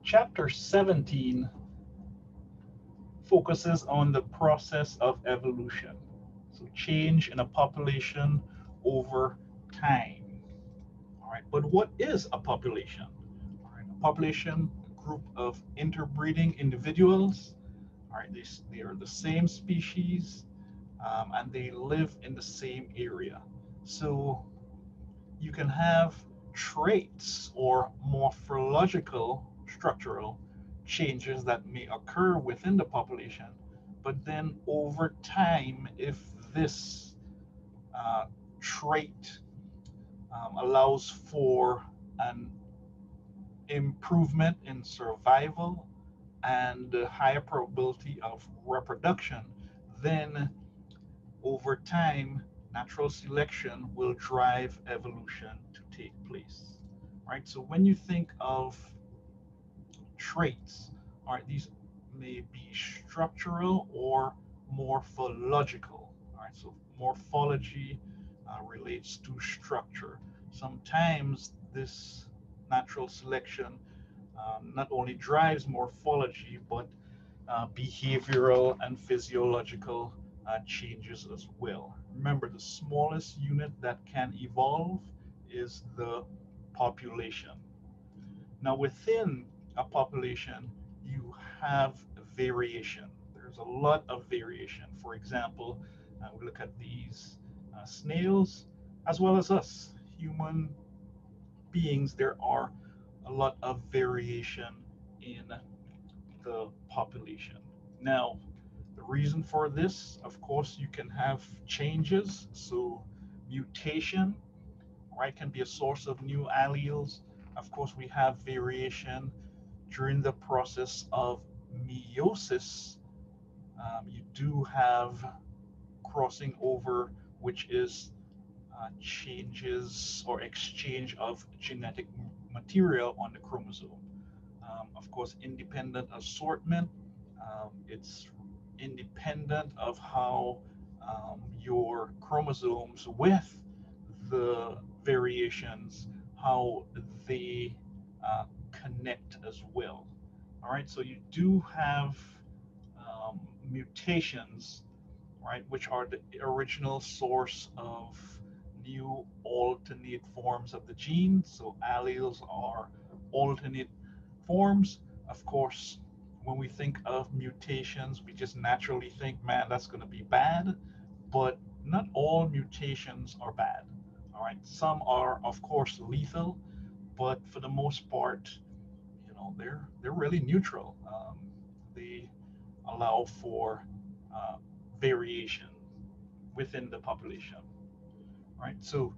Chapter 17 focuses on the process of evolution, so change in a population over time. All right, but what is a population? All right, a population, a group of interbreeding individuals. All right, they are the same species, and they live in the same area. So you can have traits or morphological structural changes that may occur within the population, but then over time, if this uh, trait allows for an improvement in survival and a higher probability of reproduction, then over time, natural selection will drive evolution to take place. Right? So when you think of traits, all right, these may be structural or morphological. All right, so morphology relates to structure. Sometimes this natural selection not only drives morphology, but behavioral and physiological changes as well. Remember, the smallest unit that can evolve is the population. Now, within a population, you have variation. There's a lot of variation. For example, we look at these snails as well as us, human beings. There are a lot of variation in the population. Now, the reason for this, of course, you can have changes. So, mutation, right, can be a source of new alleles. Of course, we have variation during the process of meiosis. You do have crossing over, which is changes or exchange of genetic material on the chromosome. Of course, independent assortment, it's independent of how your chromosomes with the variations, how they connect as well. All right, so you do have mutations, right, which are the original source of new alternate forms of the gene. So alleles are alternate forms. Of course, when we think of mutations, we just naturally think, man, that's going to be bad. But not all mutations are bad. All right, some are, of course, lethal, but for the most part, they're really neutral. They allow for uh, variation within the population, right? So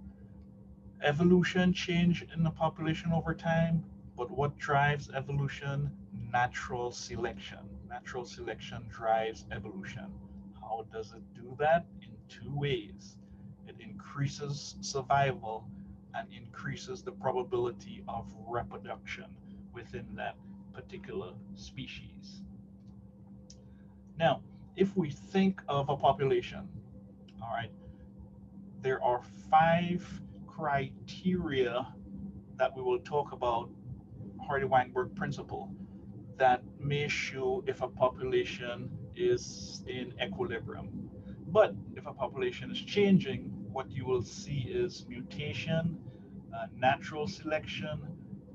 evolution change in the population over time, but what drives evolution? Natural selection. Natural selection drives evolution. How does it do that? In two ways. It increases survival and increases the probability of reproduction within that particular species. Now, if we think of a population, all right, there are five criteria that we will talk about, Hardy-Weinberg principle, that may show if a population is in equilibrium. But if a population is changing, what you will see is mutation, natural selection,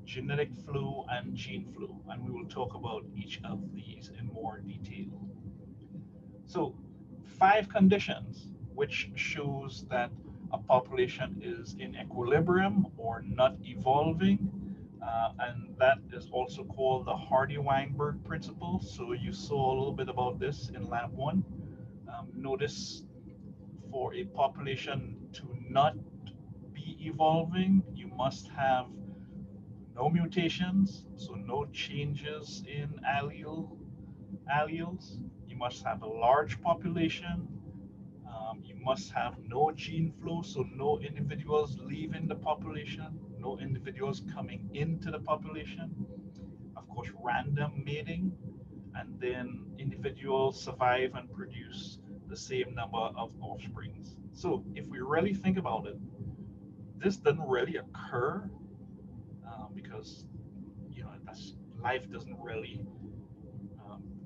genetic flow, and gene flow. And we will talk about each of these in more detail. So, five conditions which shows that a population is in equilibrium or not evolving, and that is also called the Hardy-Weinberg principle. So you saw a little bit about this in lab one. Notice for a population to not be evolving, you must have no mutations, so no changes in alleles. You must have a large population. You must have no gene flow, so no individuals leaving the population, no individuals coming into the population. Of course, random mating, and then individuals survive and produce the same number of offsprings. So, if we really think about it, this doesn't really occur because that's life doesn't really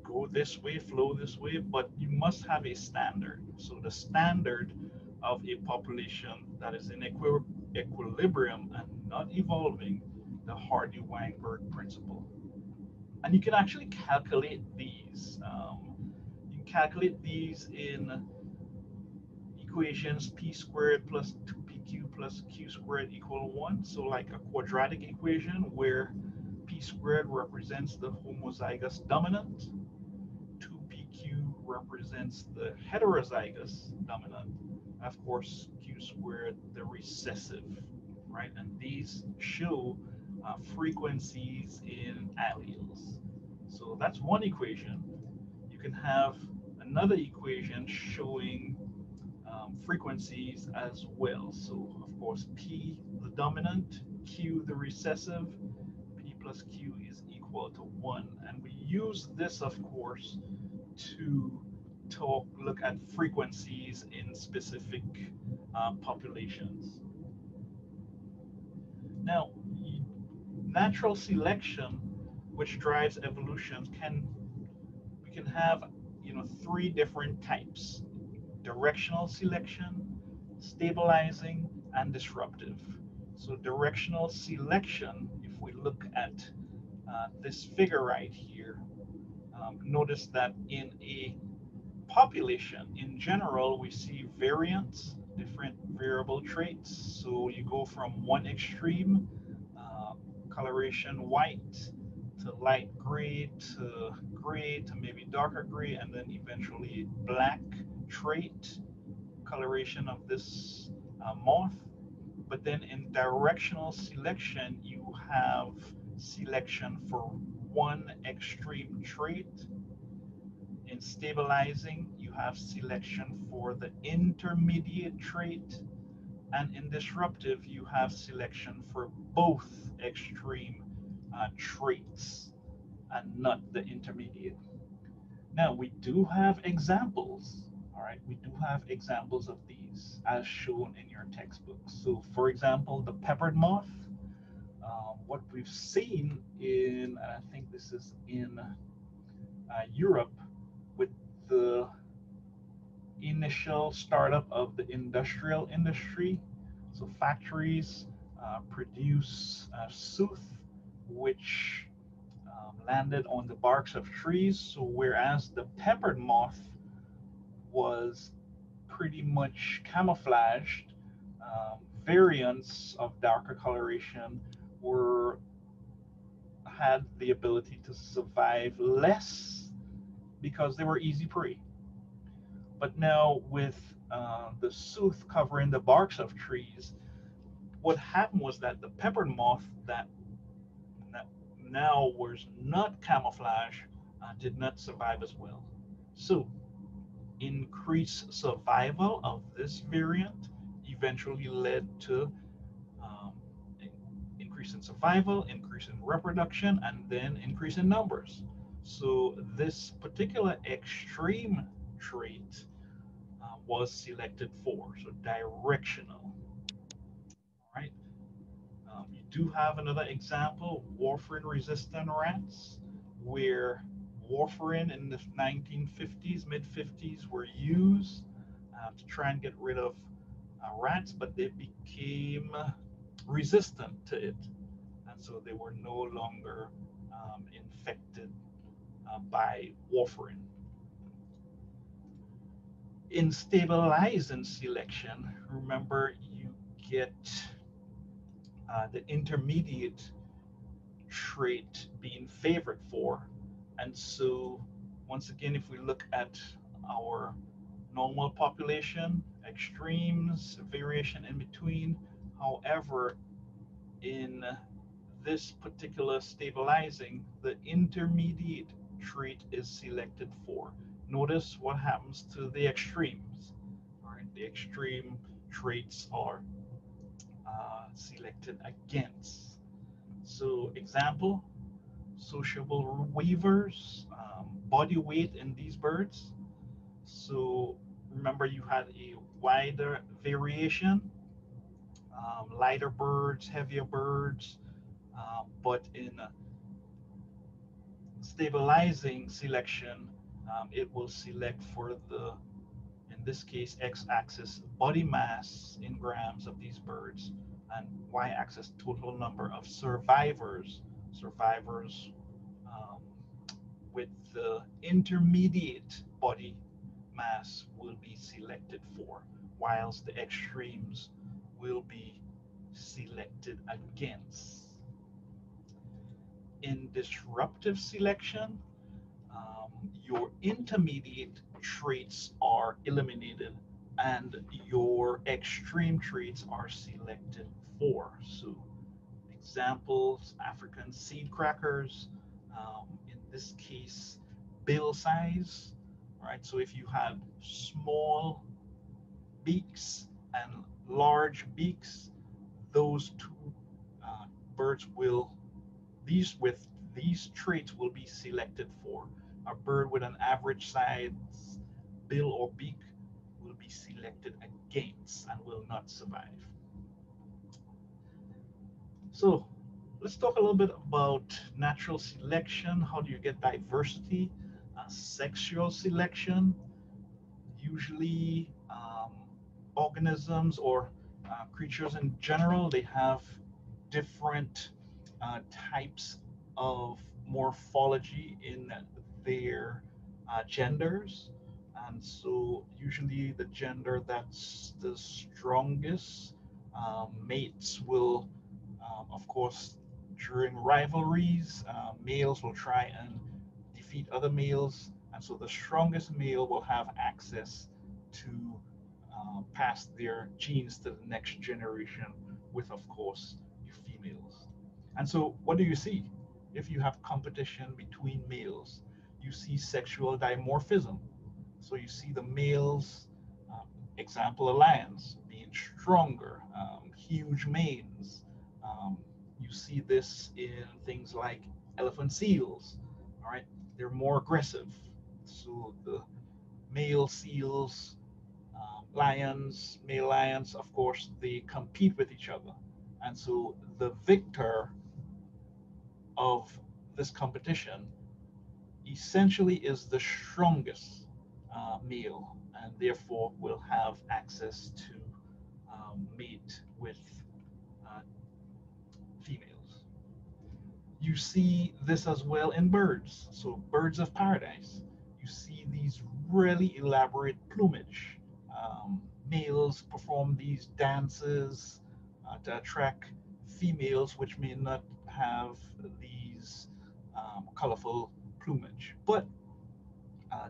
go this way, flow this way, but you must have a standard. So the standard of a population that is in equilibrium and not evolving, the Hardy-Weinberg principle. And you can actually calculate these. You can calculate these in equations p squared plus 2pq plus q squared equal 1. So like a quadratic equation where p squared represents the homozygous dominant, 2pq represents the heterozygous dominant, and of course q squared the recessive, right? And these show frequencies in alleles. So that's one equation. You can have another equation showing frequencies as well. So of course P the dominant, Q the recessive, P plus Q is equal to 1. And we use this of course to look at frequencies in specific populations. Now, natural selection, which drives evolution, we can have three different types: directional selection, stabilizing, and disruptive. So directional selection, if we look at this figure right here, notice that in a population in general, we see variants, different variable traits. So you go from one extreme, uh, coloration white, to light gray to maybe darker gray, and then eventually black trait coloration of this moth. But then in directional selection, you have selection for one extreme trait. In stabilizing, you have selection for the intermediate trait. And in disruptive, you have selection for both extreme traits and not the intermediate. Now, we do have examples. All right, we do have examples of these as shown in your textbook. So, for example, the peppered moth, what we've seen in, and I think this is in Europe, with the initial startup of the industrial industry. So factories produce sooth, which landed on the barks of trees. So whereas the peppered moth was pretty much camouflaged, variants of darker coloration were had the ability to survive less because they were easy prey. But now with the sooth covering the barks of trees, what happened was that the peppered moth that now was not camouflage did not survive as well. So increased survival of this variant eventually led to um, increase in survival, increase in reproduction, and then increase in numbers. So this particular extreme trait was selected for, so directional, right? You do have another example, warfarin-resistant rats, where warfarin in the 1950s, mid-50s were used to try and get rid of rats, but they became resistant to it, and so they were no longer infected by warfarin. In stabilizing selection, remember you get the intermediate trait being favored for. And so, once again, if we look at our normal population, extremes, variation in between, however, in this particular stabilizing, the intermediate trait is selected for. Notice what happens to the extremes. All right, the extreme traits are selected against. So, example, sociable weavers, body weight in these birds. So, remember you had a wider variation, lighter birds, heavier birds, but in stabilizing selection, it will select for the, in this case, x-axis body mass in grams of these birds, and y-axis total number of survivors um, with the intermediate body mass will be selected for, whilst the extremes will be selected against. In disruptive selection, your intermediate traits are eliminated and your extreme traits are selected for. So examples, African seed crackers, in this case, bill size, right? So if you had small beaks and large beaks, those two birds will, these traits will be selected for. A bird with an average size bill or beak will be selected against and will not survive. So let's talk a little bit about natural selection. How do you get diversity? Sexual selection. Usually, organisms or creatures in general, they have different types of morphology in their genders. And so, usually, the gender that's the strongest mates will, of course, during rivalries, males will try and defeat other males. And so, the strongest male will have access to pass their genes to the next generation with, of course, your females. And so, what do you see? If you have competition between males, you see sexual dimorphism. So, you see the males, um, example, a lions, being stronger, huge manes. Um, you see this in things like elephant seals, all right? They're more aggressive. So, the male seals, male lions, of course, they compete with each other. And so the victor of this competition essentially is the strongest male and therefore will have access to mate with uh, females. You see this as well in birds. So, birds of paradise, you see these really elaborate plumage. Males perform these dances to attract females, which may not have these colorful plumage. But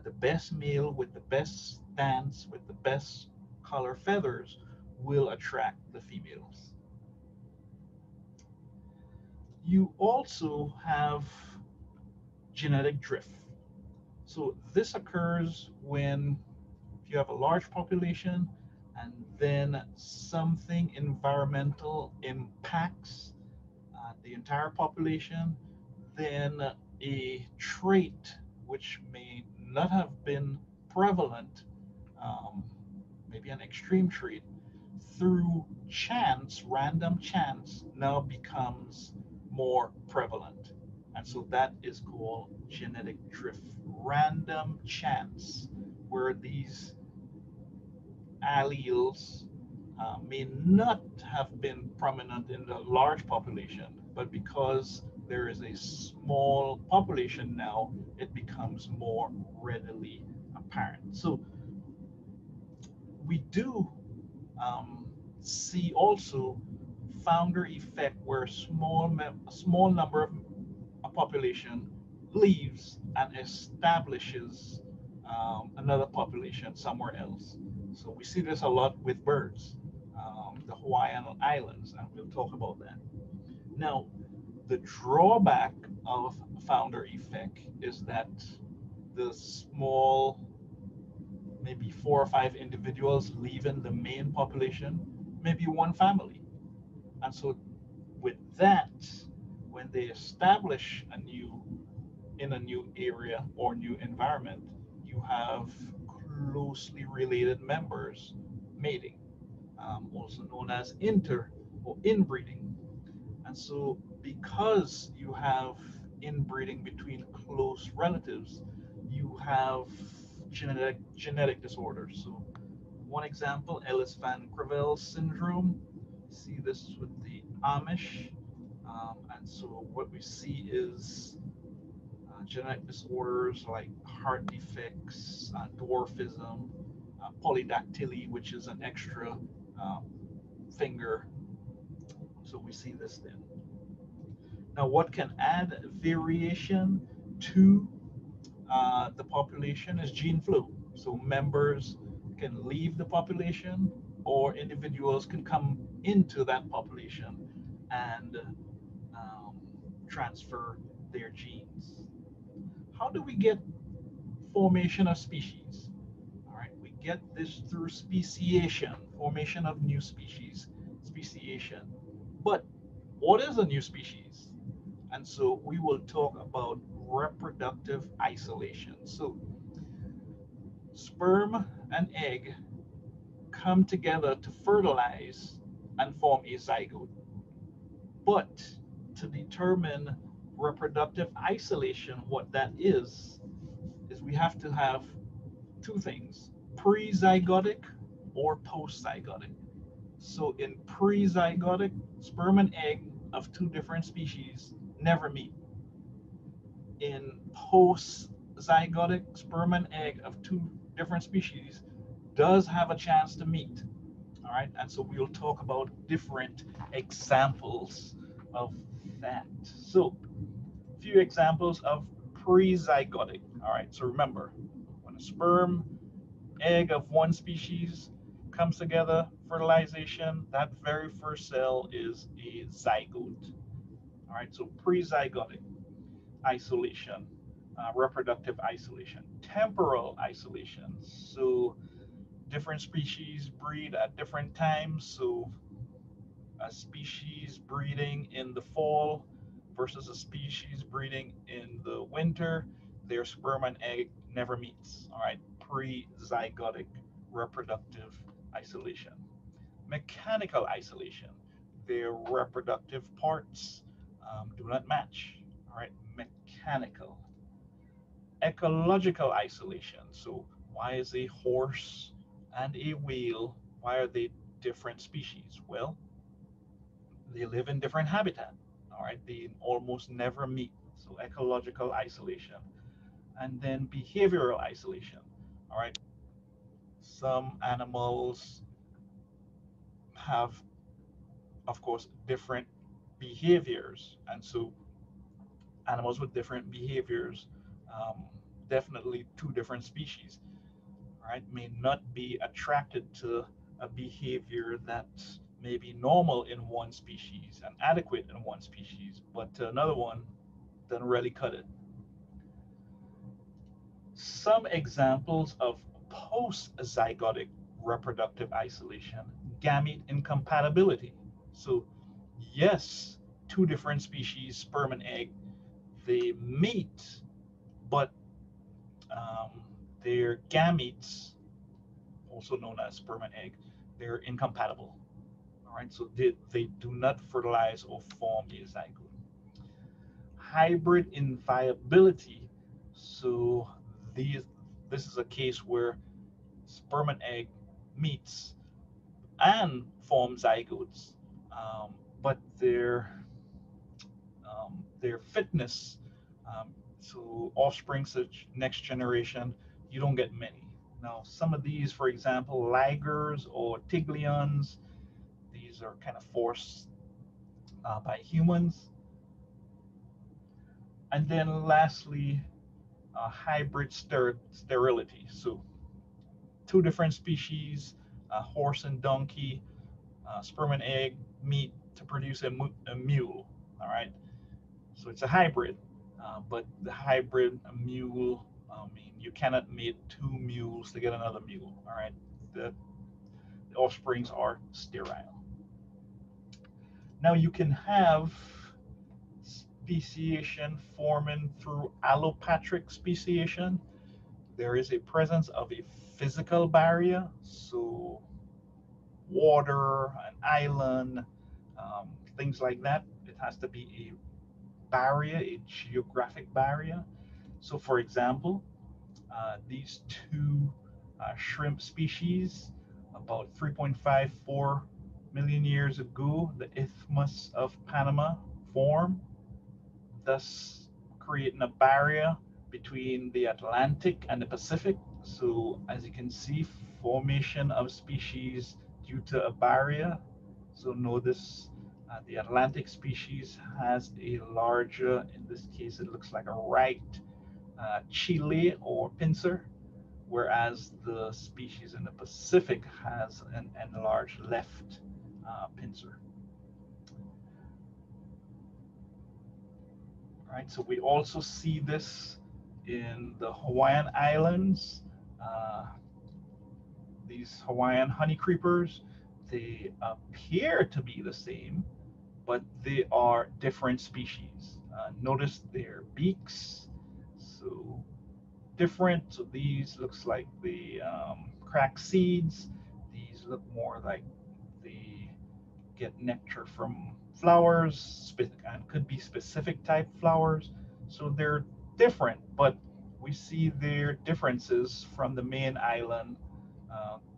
the best male with the best dance, with the best color feathers, will attract the females. You also have genetic drift. So this occurs when you have a large population and then something environmental impacts the entire population, then a trait which may not have been prevalent, um, maybe an extreme trait, through chance, random chance, now becomes more prevalent. And so that is called genetic drift, random chance, where these alleles may not have been prominent in the large population, but because there is a small population now, it becomes more readily apparent. So we do um, see also founder effect where a small number of a population leaves and establishes another population somewhere else. So we see this a lot with birds, the Hawaiian Islands, and we'll talk about that. Now, the drawback of founder effect is that the small, maybe 4 or 5 individuals leaving the main population, maybe one family. And so with that, when they establish in a new area or new environment, you have closely related members mating, also known as inter or inbreeding. And so because you have inbreeding between close relatives, you have genetic disorders. So one example, Ellis Van Creveld syndrome. See this with the Amish. And so what we see is genetic disorders like heart defects, dwarfism, polydactyly, which is an extra um, finger. So we see this then. Now, what can add variation to the population is gene flow. So members can leave the population, or individuals can come into that population and um, transfer their genes. How do we get formation of species? All right, we get this through speciation, formation of new species, speciation. But what is a new species? And so we will talk about reproductive isolation. So sperm and egg come together to fertilize and form a zygote. But to determine reproductive isolation, what that is we have to have two things: pre-zygotic or post-zygotic. So in pre-zygotic, sperm and egg of two different species never meet. In post-zygotic, sperm and egg of two different species does have a chance to meet. All right, and so we'll talk about different examples of that. So, a few examples of pre-zygotic. All right, so remember, when a sperm, egg of one species comes together, fertilization, that very first cell is a zygote. All right, so pre-zygotic isolation, reproductive isolation, temporal isolation. So different species breed at different times. So a species breeding in the fall versus a species breeding in the winter, their sperm and egg never meets. All right, pre-zygotic reproductive isolation. Mechanical isolation, their reproductive parts do not match. All right, mechanical. Ecological isolation. So why is a horse and a whale, why are they different species? Well, they live in different habitat. All right, they almost never meet. So ecological isolation. And then behavioral isolation. All right, some animals have, of course, different behaviors. And so animals with different behaviors, um, definitely two different species, right, may not be attracted to a behavior that may be normal in one species and adequate in one species, but to another one doesn't really cut it. Some examples of post-zygotic reproductive isolation: gamete incompatibility. So, yes, two different species, sperm and egg, they meet, but um, their gametes, also known as sperm and egg, they're incompatible. All right, so they do not fertilize or form a zygote. Hybrid inviability. So these this is a case where sperm and egg meets and form zygotes, but their fitness, so offspring, such next generation, you don't get many. Now, some of these, for example, ligers or tiglions, these are kind of forced by humans. And then lastly, hybrid sterility. So two different species, horse and donkey, sperm and egg meet to produce a mule. All right, so it's a hybrid, but the hybrid mule, I mean, you cannot mate two mules to get another mule. All right, the offsprings are sterile. Now you can have speciation forming through allopatric speciation. There is a presence of a physical barrier, so water, an island, things like that. It has to be barrier, a geographic barrier. So, for example, these two shrimp species, about 3.54 million years ago, the Isthmus of Panama formed, thus creating a barrier between the Atlantic and the Pacific. So, as you can see, formation of species due to a barrier. So, notice the Atlantic species has a larger, in this case, it looks like a right chile or pincer, whereas the species in the Pacific has an enlarged left pincer. Right, so we also see this in the Hawaiian Islands. Uh, these Hawaiian honey creepers, they appear to be the same, but they are different species. Notice their beaks, so different. So these looks like the cracked seeds. These look more like they get nectar from flowers and could be specific type flowers. So they're different, but we see their differences from the main island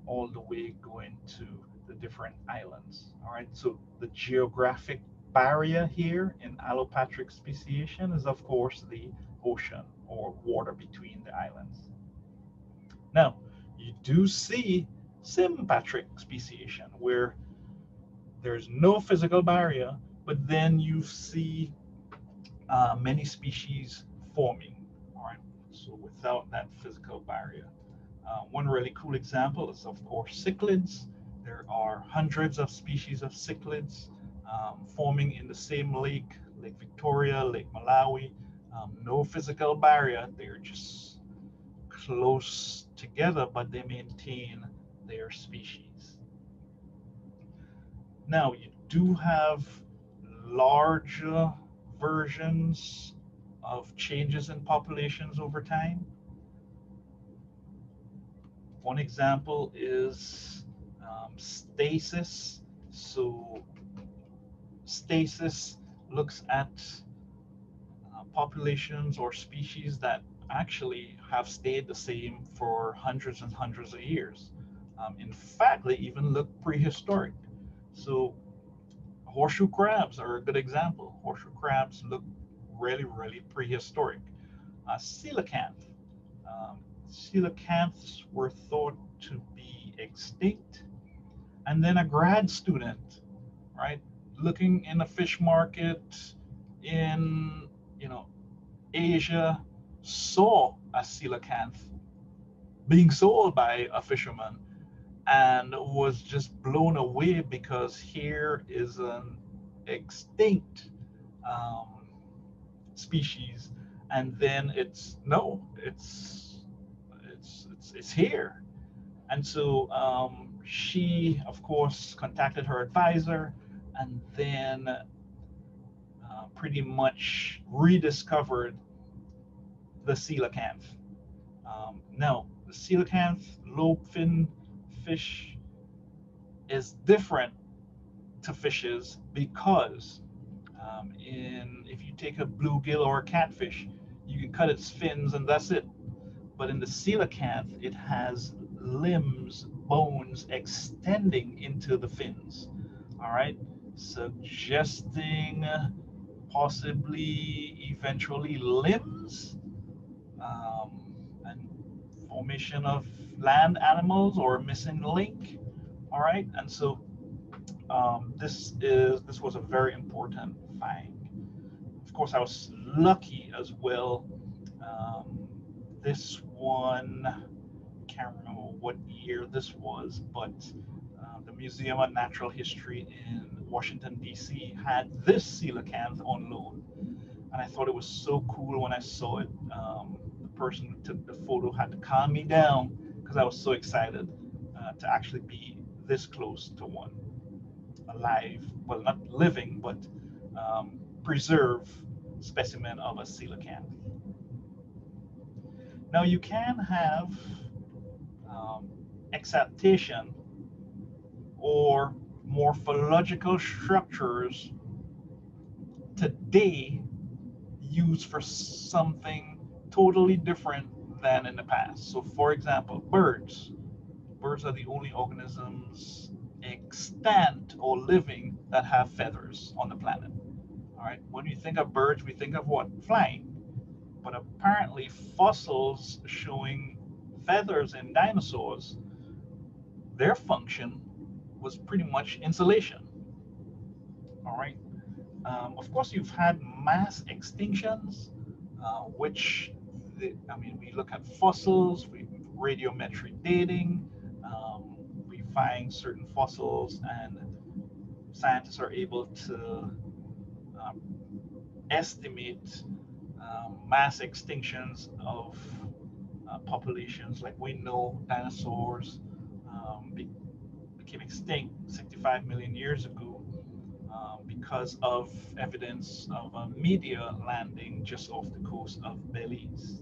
all the way going to the different islands. All right, so the geographic barrier here in allopatric speciation is, of course, the ocean or water between the islands. Now, you do see sympatric speciation where there's no physical barrier, but then you see many species forming, all right? So without that physical barrier. One really cool example is, of course, cichlids. There are hundreds of species of cichlids forming in the same lake, Lake Victoria, Lake Malawi. No physical barrier. They're just close together, but they maintain their species. Now, you do have larger versions of changes in populations over time. One example is stasis. So, stasis looks at populations or species that actually have stayed the same for hundreds and hundreds of years. In fact, they even look prehistoric. So, horseshoe crabs are a good example. Horseshoe crabs look really, really prehistoric. Coelacanth. Um, Coelacanths were thought to be extinct. And then a grad student, right, looking in a fish market in, you know, Asia, saw a coelacanth being sold by a fisherman and was just blown away because here is an extinct um, species, and then it's no, it's here. And so she, of course, contacted her advisor, and then pretty much rediscovered the coelacanth. Now, the coelacanth lobefin fish is different to fishes because if you take a bluegill or a catfish, you can cut its fins and that's it. But in the coelacanth, it has limbs, bones extending into the fins. All right, suggesting possibly eventually limbs and formation of land animals or a missing link. All right, and so this was a very important find. Of course, I was lucky as well. This one, can't remember what year this was, but the Museum of Natural History in Washington D.C. had this coelacanth on loan, and I thought it was so cool when I saw it. The person who took the photo had to calm me down because I was so excited to actually be this close to one alive, well, not living, but preserve specimen of a coelacanth. Now you can have exaptation or morphological structures today used for something totally different than in the past. So, for example, birds. Birds are the only organisms extant or living that have feathers on the planet. All right. When we think of birds, we think of what? Flying. But apparently, fossils showing feathers in dinosaurs, their function was pretty much insulation. All right. Of course, you've had mass extinctions, I mean, we look at fossils, we radiometric dating, we find certain fossils, and scientists are able to um, estimate mass extinctions of populations. Like we know dinosaurs became extinct 65 million years ago because of evidence of a meteor landing just off the coast of Belize.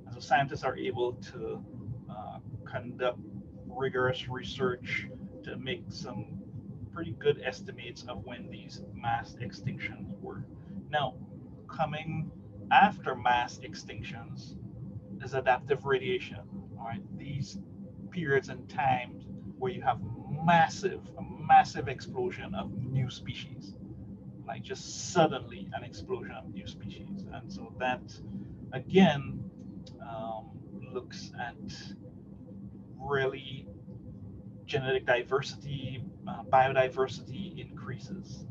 And so scientists are able to conduct rigorous research to make some pretty good estimates of when these mass extinctions were. Now, coming after mass extinctions is adaptive radiation. All right, these periods and times where you have a massive explosion of new species, like just suddenly an explosion of new species, and so that again um, looks at really genetic diversity, biodiversity increases.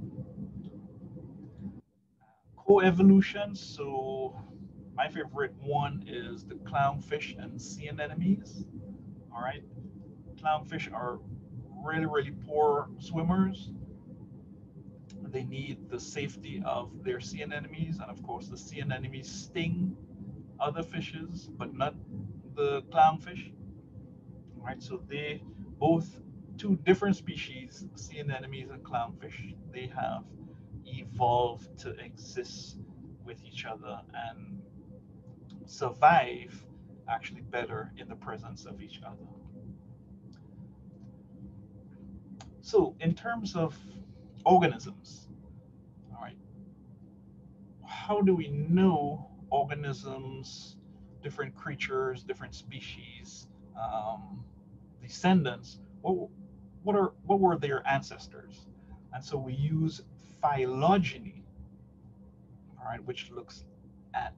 Coevolution. So my favorite one is the clownfish and sea anemones. All right, clownfish are really poor swimmers. They need the safety of their sea anemones, and of course, the sea anemones sting other fishes, but not the clownfish. All right, so they both two different species, sea anemones and clownfish, they have evolved to exist with each other and survive actually better in the presence of each other. So, in terms of organisms, all right, how do we know organisms, different creatures, different species, um, descendants? What were their ancestors? And so we use phylogeny, all right, which looks at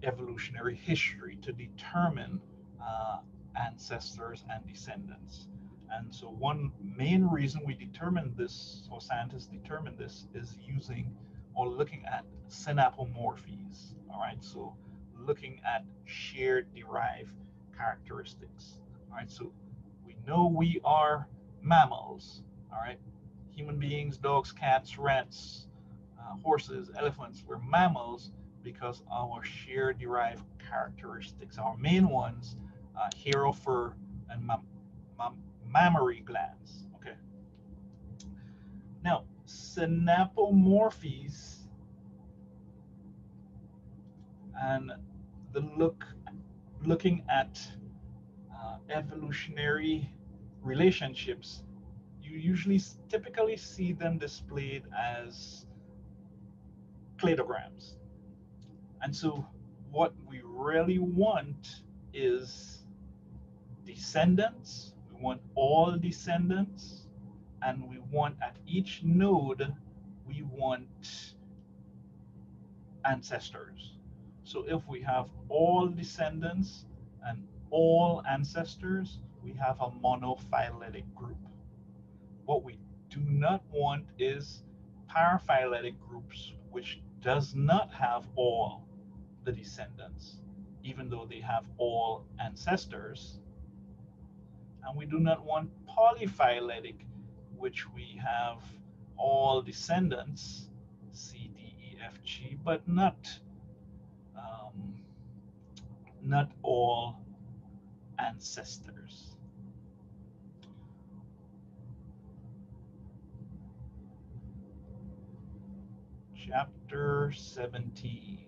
evolutionary history to determine uh, ancestors and descendants. And so, one main reason we determine this, or scientists determine this, is using or looking at synapomorphies. All right, so looking at shared derived characteristics. All right, so we know we are mammals. All right, human beings, dogs, cats, rats, horses, elephants, we're mammals because our shared derived characteristics, our main ones, hair or fur and mammary glands. Okay. Now, synapomorphies and the looking at evolutionary relationships, you usually typically see them displayed as cladograms. And so, what we really want is descendants. We want all descendants, and we want at each node, we want ancestors. So if we have all descendants and all ancestors, we have a monophyletic group. What we do not want is paraphyletic groups, which does not have all the descendants, even though they have all ancestors. And we do not want polyphyletic, which we have all descendants, C, D, E, F, G, but um, not all ancestors. Chapter 17.